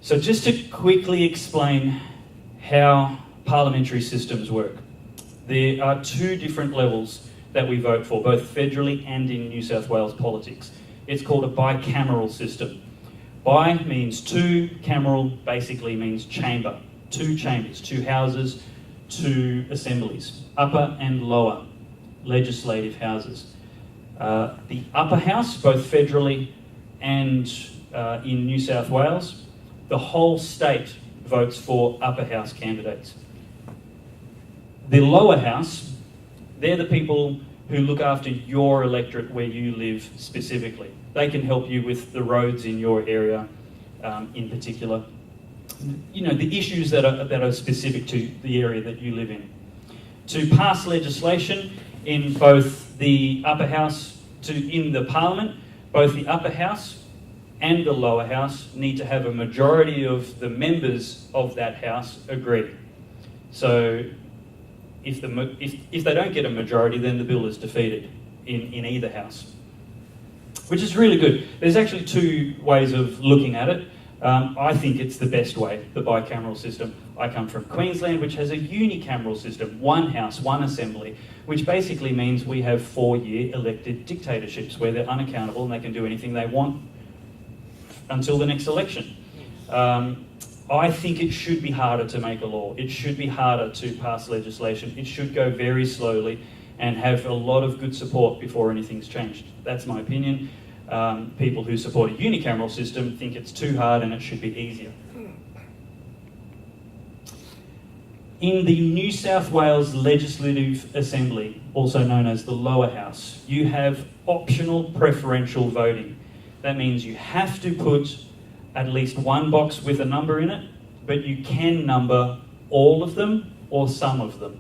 So just to quickly explain how parliamentary systems work. There are two different levels that we vote for, both federally and in New South Wales politics. It's called a bicameral system. Bi means two, cameral basically means chamber. Two chambers, two houses, two assemblies, upper and lower legislative houses. The upper house, both federally and in New South Wales, the whole state votes for upper house candidates. The lower house, they're the people who look after your electorate where you live specifically. They can help you with the roads in your area in particular. You know, the issues that are specific to the area that you live in. To pass legislation in both the upper house, in the parliament, both the upper house and the lower house need to have a majority of the members of that house agree. So if they don't get a majority, then the bill is defeated in either house, which is really good. There's actually two ways of looking at it. I think it's the best way, the bicameral system. I come from Queensland, which has a unicameral system, one house, one assembly, which basically means we have 4-year elected dictatorships where they're unaccountable and they can do anything they want until the next election. I think it should be harder to make a law. It should be harder to pass legislation. It should go very slowly and have a lot of good support before anything's changed. That's my opinion. People who support a unicameral system think it's too hard and it should be easier. In the New South Wales Legislative Assembly, also known as the lower house, you have optional preferential voting. That means you have to put at least one box with a number in it, but you can number all of them or some of them.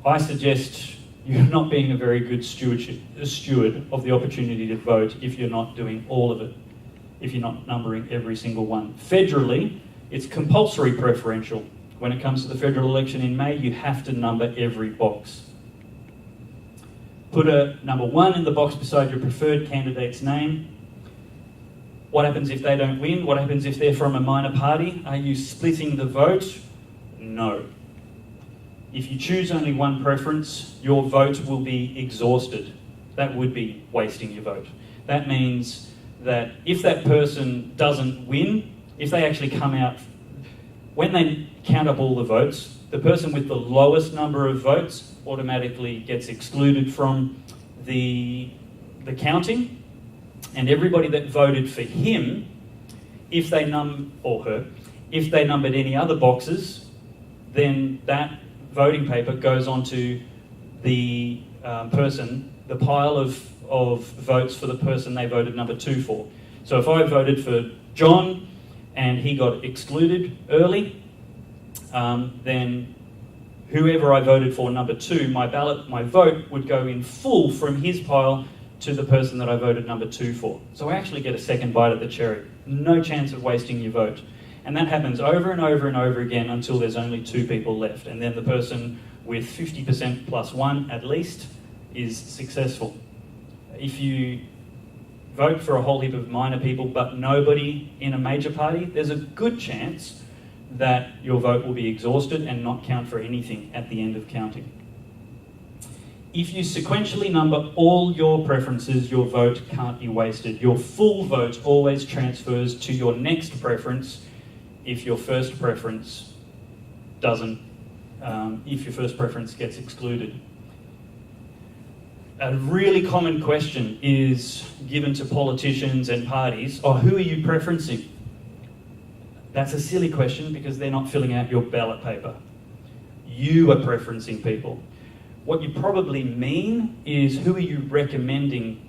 I suggest you're not being a very good steward of the opportunity to vote if you're not doing all of it, if you're not numbering every single one. Federally, it's compulsory preferential. When it comes to the federal election in May, you have to number every box. Put a number 1 in the box beside your preferred candidate's name. What happens if they don't win? What happens if they're from a minor party? Are you splitting the vote? No. If you choose only one preference, your vote will be exhausted. That would be wasting your vote. That means that if that person doesn't win, if they actually come out, when they count up all the votes, the person with the lowest number of votes automatically gets excluded from the counting, and everybody that voted for him, if they if they numbered any other boxes, then that voting paper goes onto the person, the pile of votes for the person they voted number 2 for. So if I voted for John and he got excluded early, then whoever I voted for number 2, my vote would go in full from his pile to the person that I voted number 2 for. So I actually get a second bite at the cherry. No chance of wasting your vote. And that happens over and over and over again until there's only 2 people left. And then the person with 50% plus 1 at least is successful. If you vote for a whole heap of minor people but nobody in a major party, there's a good chance that your vote will be exhausted and not count for anything at the end of counting. If you sequentially number all your preferences, your vote can't be wasted. Your full vote always transfers to your next preference if your first preference gets excluded. A really common question is given to politicians and parties, who are you preferencing? That's a silly question because they're not filling out your ballot paper. You are preferencing people. What you probably mean is who are you recommending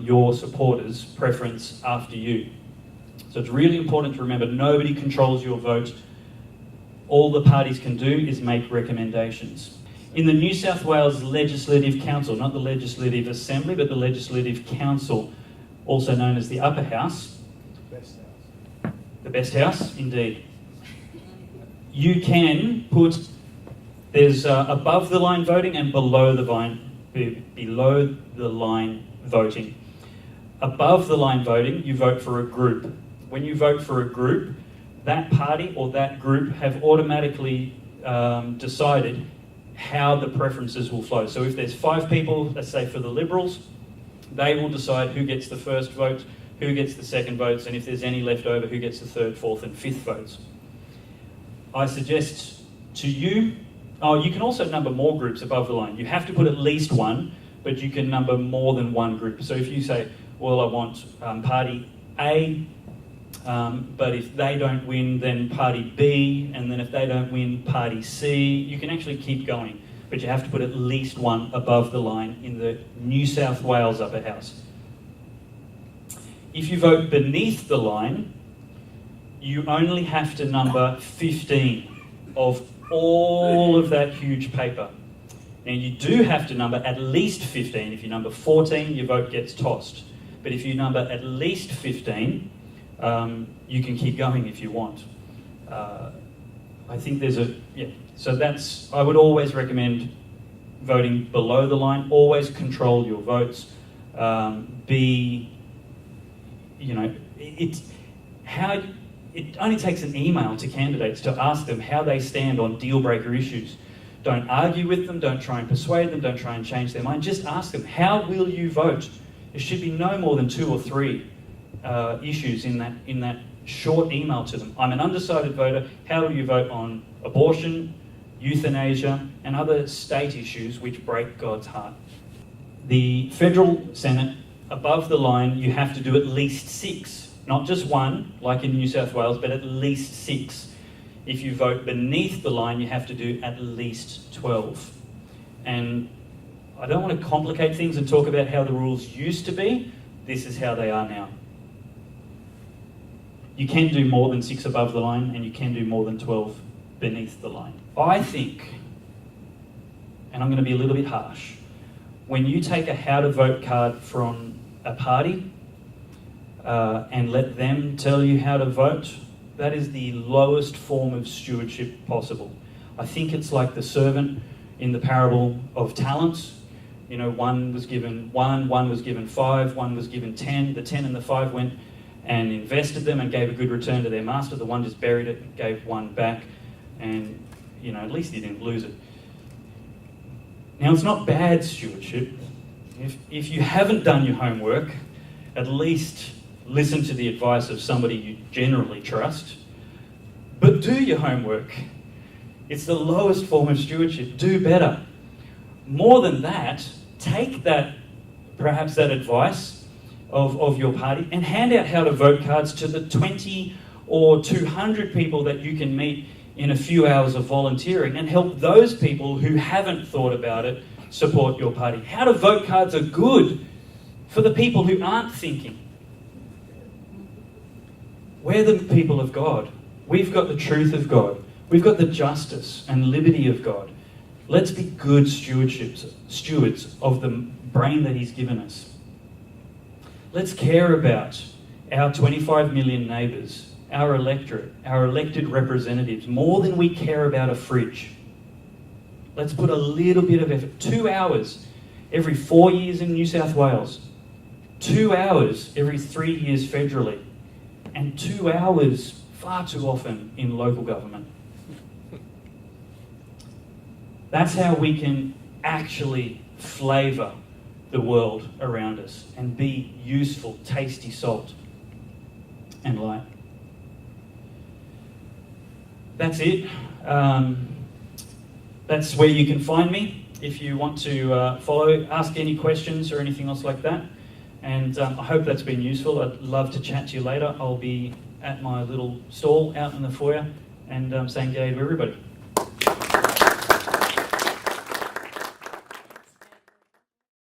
your supporters' preference after you? So it's really important to remember nobody controls your vote. All the parties can do is make recommendations. In the New South Wales Legislative Council, not the Legislative Assembly, but the Legislative Council, also known as the Upper House. Best house. The best house, indeed. You can put, there's above the line voting and below the line voting. Above the line voting, you vote for a group. When you vote for a group, that party or that group have automatically decided how the preferences will flow. So if there's 5 people, let's say for the Liberals, they will decide who gets the first vote, who gets the second votes, and if there's any left over, who gets the third, fourth, and fifth votes. I suggest to you, you can also number more groups above the line. You have to put at least one, but you can number more than one group. So if you say, well, I want party A, but if they don't win, then party B, and then if they don't win, party C, you can actually keep going. But you have to put at least one above the line in the New South Wales upper house. If you vote beneath the line, you only have to number 15 of all of that huge paper. Now you do have to number at least 15. If you number 14, your vote gets tossed. But if you number at least 15, you can keep going if you want. I think there's so I would always recommend voting below the line. Always control your votes. It only takes an email to candidates to ask them how they stand on deal breaker issues. Don't argue with them, don't try and persuade them, don't try and change their mind. Just ask them, how will you vote? There should be no more than 2 or 3 issues in that short email to them. I'm an undecided voter. How will you vote on abortion, euthanasia, and other state issues which break God's heart? The federal Senate, above the line, you have to do at least 6. Not just 1, like in New South Wales, but at least 6. If you vote beneath the line, you have to do at least 12. And I don't want to complicate things and talk about how the rules used to be. This is how they are now. You can do more than 6 above the line, and you can do more than 12 beneath the line. I think, and I'm going to be a little bit harsh, when you take a how to vote card from a party and let them tell you how to vote, that is the lowest form of stewardship possible. I think it's like the servant in the parable of talents. You know, one was given 1, one was given 5, one was given 10. The 10 and the 5 went and invested them and gave a good return to their master. The one just buried it and gave 1 back, and at least he didn't lose it. Now, it's not bad stewardship. If you haven't done your homework, at least listen to the advice of somebody you generally trust. But do your homework. It's the lowest form of stewardship. Do better. More than that, take perhaps that advice of your party and hand out how to vote cards to the 20 or 200 people that you can meet in a few hours of volunteering, and help those people who haven't thought about it support your party. How to vote cards are good for the people who aren't thinking. We're the people of God. We've got the truth of God. We've got the justice and liberty of God. Let's be good stewards of the brain that He's given us. Let's care about our 25 million neighbours, our electorate, our elected representatives, more than we care about a fridge. Let's put a little bit of effort. 2 hours every 4 years in New South Wales. 2 hours every 3 years federally. And 2 hours far too often in local government. That's how we can actually flavour the world around us and be useful, tasty salt and light. That's it. That's where you can find me if you want to follow, ask any questions or anything else like that. And I hope that's been useful. I'd love to chat to you later. I'll be at my little stall out in the foyer and saying g'day to everybody.